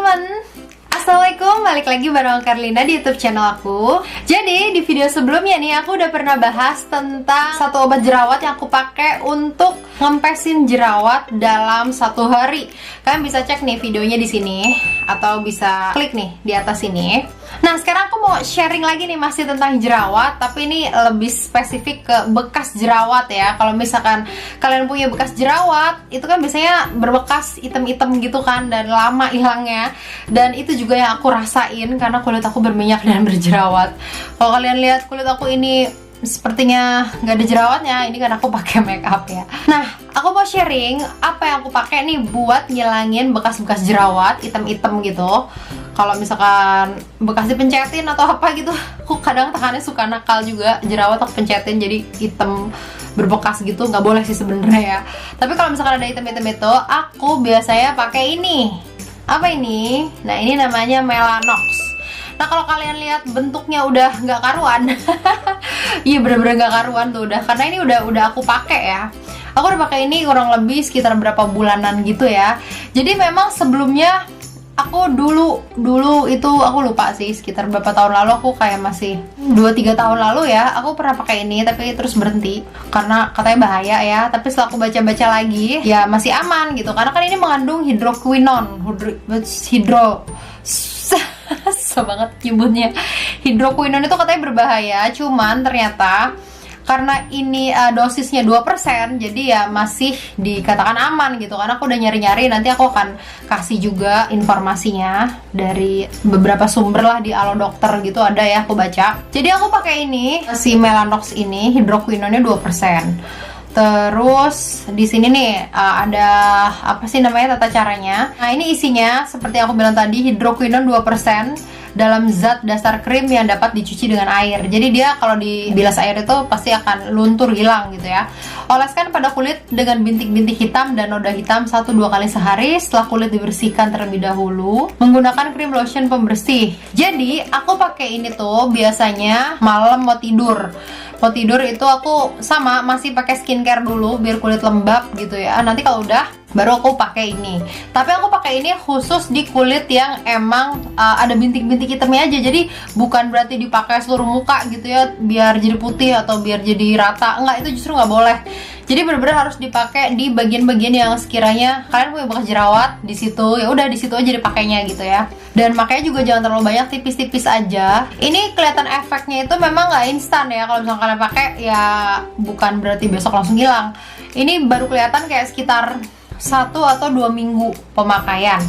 teman-teman, assalamualaikum, balik lagi bareng Carlina di YouTube channel aku. Jadi di video sebelumnya nih aku udah pernah bahas tentang satu obat jerawat yang aku pakai untuk ngempesin jerawat dalam 1 hari. Kalian bisa cek nih videonya di sini atau bisa klik nih di atas sini. Nah sekarang aku mau sharing lagi nih masih tentang jerawat, tapi ini lebih spesifik ke bekas jerawat ya. Kalau misalkan kalian punya bekas jerawat, itu kan biasanya berbekas item-item gitu kan, dan lama hilangnya. Dan itu juga yang aku rasain karena kulit aku berminyak dan berjerawat. Kalau kalian lihat kulit aku ini sepertinya nggak ada jerawatnya, ini kan aku pakai make up ya. Nah, aku mau sharing apa yang aku pakai nih buat ngilangin bekas-bekas jerawat, item-item gitu. Kalau misalkan bekas dipencetin atau apa gitu, aku kadang tangannya suka nakal juga, jerawat aku pencetin jadi hitam berbekas gitu, nggak boleh sih sebenarnya ya. Tapi kalau misalkan ada item-item itu, aku biasanya pakai ini. Apa ini? Nah ini namanya Melanox. Nah kalau kalian lihat bentuknya udah nggak karuan, iya bener-bener nggak karuan tuh udah, karena ini udah aku pakai ya. Aku udah pakai ini kurang lebih sekitar berapa bulanan gitu ya. Jadi memang sebelumnya aku dulu itu aku lupa sih, sekitar berapa tahun lalu, aku kayak masih 2-3 tahun lalu ya, aku pernah pakai ini tapi terus berhenti karena katanya bahaya ya. Tapi setelah aku baca-baca lagi ya masih aman gitu, karena kan ini mengandung hidroquinone, susah banget nyebutnya. Hidroquinone itu katanya berbahaya, cuman ternyata karena ini dosisnya 2%, jadi ya masih dikatakan aman gitu. Karena aku udah nyari-nyari, nanti aku akan kasih juga informasinya dari beberapa sumber lah di Alodokter gitu, ada ya aku baca. Jadi aku pakai ini, si Melanox ini hidroquinone-nya 2%. Terus di sini nih ada apa sih namanya, tata caranya. Nah ini isinya seperti aku bilang tadi, hidroquinone 2% dalam zat dasar krim yang dapat dicuci dengan air. Jadi dia kalau dibilas air itu pasti akan luntur, hilang gitu ya. Oleskan pada kulit dengan bintik-bintik hitam dan noda hitam 1-2 kali sehari setelah kulit dibersihkan terlebih dahulu menggunakan krim lotion pembersih. Jadi aku pakai ini tuh biasanya malam mau tidur. Mau tidur itu aku sama masih pakai skincare dulu biar kulit lembab gitu ya. Nanti kalau udah baru aku pakai ini. Tapi aku pakai ini khusus di kulit yang emang ada bintik-bintik hitamnya aja. Jadi bukan berarti dipakai seluruh muka gitu ya biar jadi putih atau biar jadi rata. Enggak, itu justru nggak boleh. Jadi benar-benar harus dipakai di bagian-bagian yang sekiranya kalian punya bekas jerawat di situ. Ya udah di situ aja dipakainya gitu ya. Dan makanya juga jangan terlalu banyak, tipis-tipis aja. Ini kelihatan efeknya itu memang nggak instan ya. Kalau misalnya kalian pakai ya bukan berarti besok langsung hilang. Ini baru kelihatan kayak sekitar 1 atau 2 minggu pemakaian.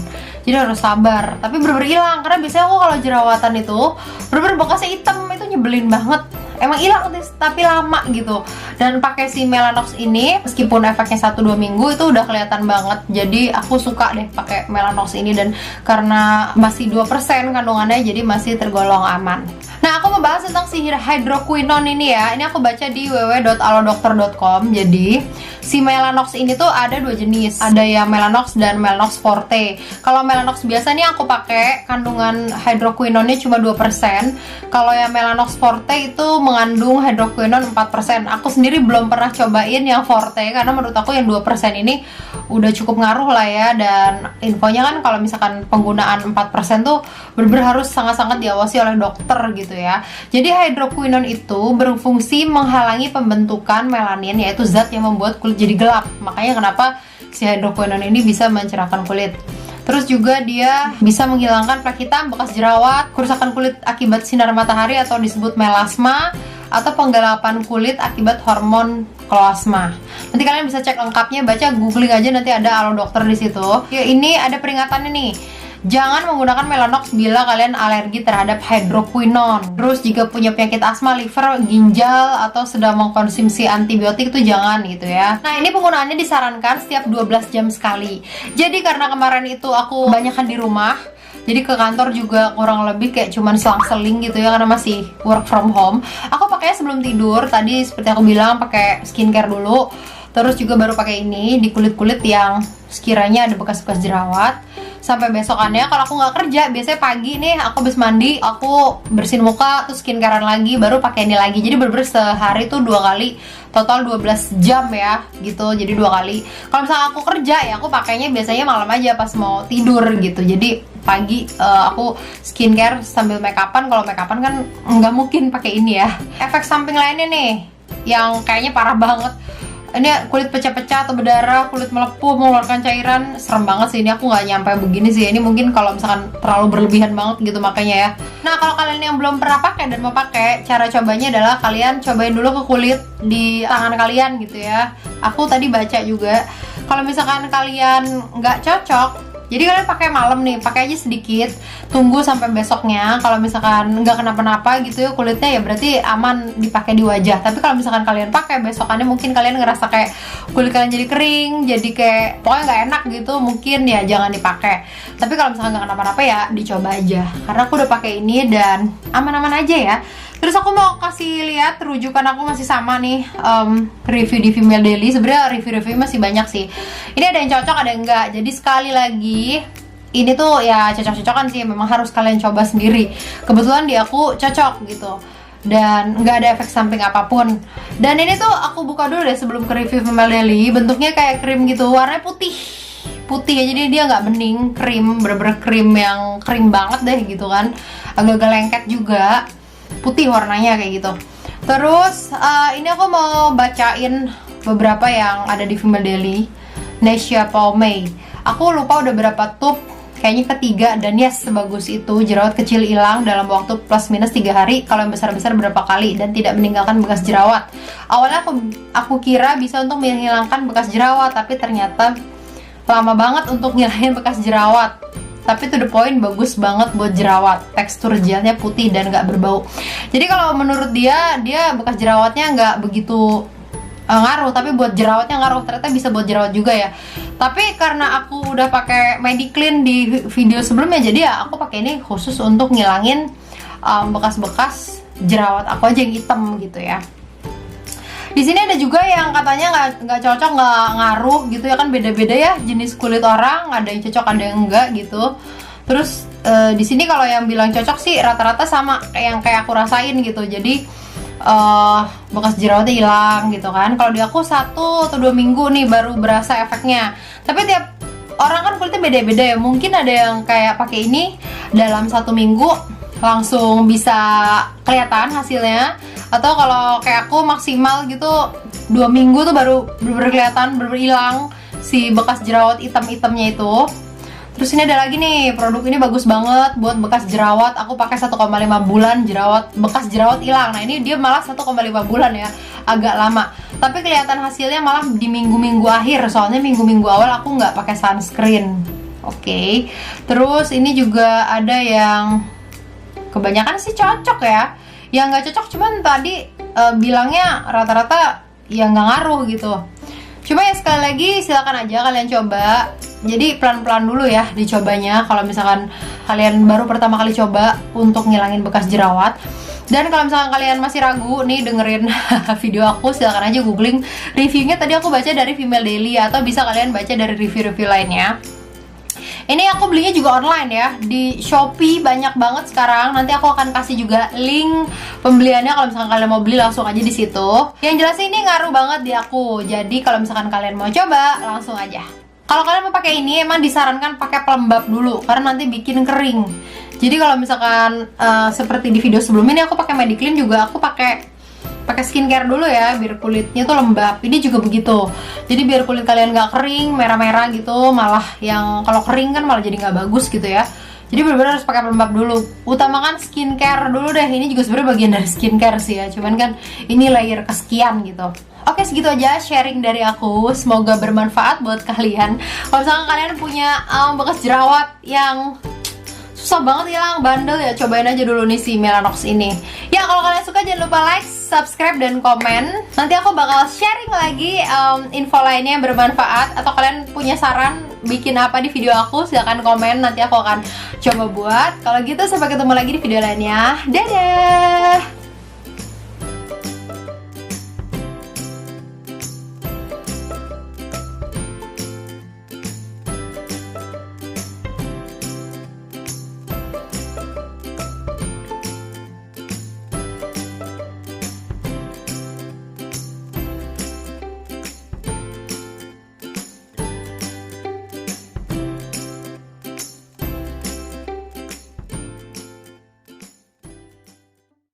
Jadi harus sabar. Tapi bener-bener hilang. Karena biasanya aku kalau jerawatan itu bener-bener bekasnya hitam, itu nyebelin banget. Emang hilang tapi lama gitu. Dan pakai si Melanox ini meskipun efeknya 1-2 minggu itu udah kelihatan banget. Jadi aku suka deh pakai Melanox ini, dan karena masih 2% kandungannya jadi masih tergolong aman. Nah aku membahas tentang si hidroquinone ini ya. Ini aku baca di www.alodokter.com. Jadi si Melanox ini tuh ada 2 jenis. Ada yang Melanox dan Melanox Forte. Kalau Melanox biasa nih aku pakai kandungan hidroquinone-nya cuma 2%. Kalau yang Melanox Forte itu mengandung hidroquinone 4%. Aku sendiri belum pernah cobain yang Forte karena menurut aku yang 2% ini udah cukup ngaruh lah ya. Dan infonya kan kalau misalkan penggunaan 4% tuh bener-bener harus sangat-sangat diawasi oleh dokter gitu ya. Jadi hidroquinone itu berfungsi menghalangi pembentukan melanin, yaitu zat yang membuat kulit jadi gelap. Makanya kenapa si hidroquinone ini bisa mencerahkan kulit. Terus juga dia bisa menghilangkan plak hitam, bekas jerawat, kerusakan kulit akibat sinar matahari atau disebut melasma, atau penggelapan kulit akibat hormon kloasma. Nanti kalian bisa cek lengkapnya, baca googling aja, nanti ada Alodokter di situ. Ya ini ada peringatannya nih. Jangan menggunakan Melanox bila kalian alergi terhadap hidroquinone. Terus jika punya penyakit asma, liver, ginjal, atau sedang mengkonsumsi antibiotik itu jangan gitu ya. Nah ini penggunaannya disarankan setiap 12 jam sekali. Jadi karena kemarin itu aku kebanyakan di rumah, jadi ke kantor juga kurang lebih kayak cuman selang-seling gitu ya, karena masih work from home. Aku pakainya sebelum tidur, tadi seperti aku bilang pakai skincare dulu. Terus juga baru pakai ini di kulit-kulit yang sekiranya ada bekas-bekas jerawat. Sampai besokannya kalau aku nggak kerja, biasanya pagi nih aku habis mandi, aku bersihin muka, terus skincarean lagi, baru pakai ini lagi. Jadi bener-bener sehari tuh 2 kali, total 12 jam ya gitu. Jadi 2 kali. Kalau misalnya aku kerja ya aku pakainya biasanya malam aja pas mau tidur gitu. Jadi pagi aku skincare sambil make upan. Kalau make upan kan nggak mungkin pakai ini ya. Efek samping lainnya nih yang kayaknya parah banget, ini kulit pecah-pecah atau berdarah, kulit melepuh, mengeluarkan cairan. Serem banget sih, ini aku nggak nyampe begini sih. Ini mungkin kalau misalkan terlalu berlebihan banget gitu makanya ya. Nah, kalau kalian yang belum pernah pakai dan mau pakai, cara cobanya adalah kalian cobain dulu ke kulit di tangan kalian gitu ya. Aku tadi baca juga, kalau misalkan kalian nggak cocok, jadi kalian pakai malam nih, pakai aja sedikit, tunggu sampai besoknya. Kalau misalkan nggak kenapa-napa gitu ya kulitnya, ya berarti aman dipakai di wajah. Tapi kalau misalkan kalian pakai besokannya, mungkin kalian ngerasa kayak kulit kalian jadi kering, jadi kayak pokoknya nggak enak gitu, mungkin ya jangan dipakai. Tapi kalau misalkan nggak kenapa-napa ya dicoba aja. Karena aku udah pakai ini dan aman-aman aja ya. Terus aku mau kasih lihat rujukan aku masih sama nih, review di Female Daily. Sebenarnya review-review masih banyak sih. Ini ada yang cocok, ada yang enggak. Jadi sekali lagi, ini tuh ya cocok-cocokan sih. Memang harus kalian coba sendiri. Kebetulan di aku cocok gitu. Dan nggak ada efek samping apapun. Dan ini tuh aku buka dulu deh sebelum ke review Female Daily. Bentuknya kayak krim gitu, warnanya putih ya, jadi dia nggak bening, krim, bener-bener krim yang krim banget deh gitu kan. Agak-agak lengket juga, putih warnanya kayak gitu. Terus ini aku mau bacain beberapa yang ada di Female Daily. Nasya Pomade, aku lupa udah berapa tube, kayaknya ketiga, dan yes, sebagus itu. Jerawat kecil hilang dalam waktu plus minus 3 hari, kalau yang besar-besar berapa kali, dan tidak meninggalkan bekas jerawat. Awalnya aku kira bisa untuk menghilangkan bekas jerawat, tapi ternyata lama banget untuk ngilangin bekas jerawat. Tapi to the point, bagus banget buat jerawat. Tekstur gelnya putih dan gak berbau. Jadi kalau menurut dia bekas jerawatnya nggak begitu ngaruh, tapi buat jerawatnya ngaruh. Ternyata bisa buat jerawat juga ya. Tapi karena aku udah pakai Mediclean di video sebelumnya, jadi ya aku pakai ini khusus untuk ngilangin bekas-bekas jerawat aku aja yang hitam gitu ya. Di sini ada juga yang katanya nggak cocok, nggak ngaruh gitu ya, kan beda-beda ya jenis kulit orang, ada yang cocok ada yang enggak gitu. Terus di sini kalau yang bilang cocok sih rata-rata sama yang kayak aku rasain gitu. Jadi bekas jerawatnya hilang gitu kan. Kalau di aku 1 atau 2 minggu nih baru berasa efeknya. Tapi tiap orang kan kulitnya beda-beda ya. Mungkin ada yang kayak pakai ini dalam 1 minggu langsung bisa kelihatan hasilnya, atau kalau kayak aku maksimal gitu 2 minggu tuh baru bener-bener kelihatan, bener-bener hilang si bekas jerawat hitam-hitamnya itu. Terus ini ada lagi nih, produk ini bagus banget buat bekas jerawat. Aku pakai 1,5 bulan bekas jerawat hilang. Nah ini dia malah 1,5 bulan ya, agak lama. Tapi kelihatan hasilnya malah di minggu-minggu akhir, soalnya minggu-minggu awal aku nggak pakai sunscreen. Oke. Terus ini juga ada yang kebanyakan sih cocok ya. Yang nggak cocok cuman tadi bilangnya rata-rata ya nggak ngaruh gitu. Cuma ya sekali lagi silakan aja kalian coba. Jadi pelan-pelan dulu ya dicobanya. Kalau misalkan kalian baru pertama kali coba untuk ngilangin bekas jerawat. Dan kalau misalkan kalian masih ragu nih dengerin video aku, silakan aja googling reviewnya. Tadi aku baca dari Female Daily, atau bisa kalian baca dari review-review lainnya. Ini aku belinya juga online ya, di Shopee banyak banget sekarang. Nanti aku akan kasih juga link pembeliannya kalau misalkan kalian mau beli langsung aja di situ. Yang jelas ini ngaruh banget di aku. Jadi kalau misalkan kalian mau coba langsung aja. Kalau kalian mau pakai ini emang disarankan pakai pelembab dulu karena nanti bikin kering. Jadi kalau misalkan seperti di video sebelumnya, ini aku pakai Mediclean juga, aku pakai skincare dulu ya biar kulitnya tuh lembab. Ini juga begitu. Jadi biar kulit kalian nggak kering, merah-merah gitu, malah yang kalau kering kan malah jadi nggak bagus gitu ya. Jadi benar-benar harus pakai pelembab dulu. Utamakan skincare dulu deh. Ini juga sebenarnya bagian dari skincare sih ya. Cuman kan ini layer kesekian gitu. Oke, segitu aja sharing dari aku. Semoga bermanfaat buat kalian. Kalau misalkan kalian punya bekas jerawat yang susah banget hilang, bandel ya, cobain aja dulu nih si Melanox ini. Ya, kalau kalian suka jangan lupa like, subscribe, dan komen. Nanti aku bakal sharing lagi info lainnya yang bermanfaat. Atau kalian punya saran bikin apa di video aku, silahkan komen. Nanti aku akan coba buat. Kalau gitu sampai ketemu lagi di video lainnya. Dadah!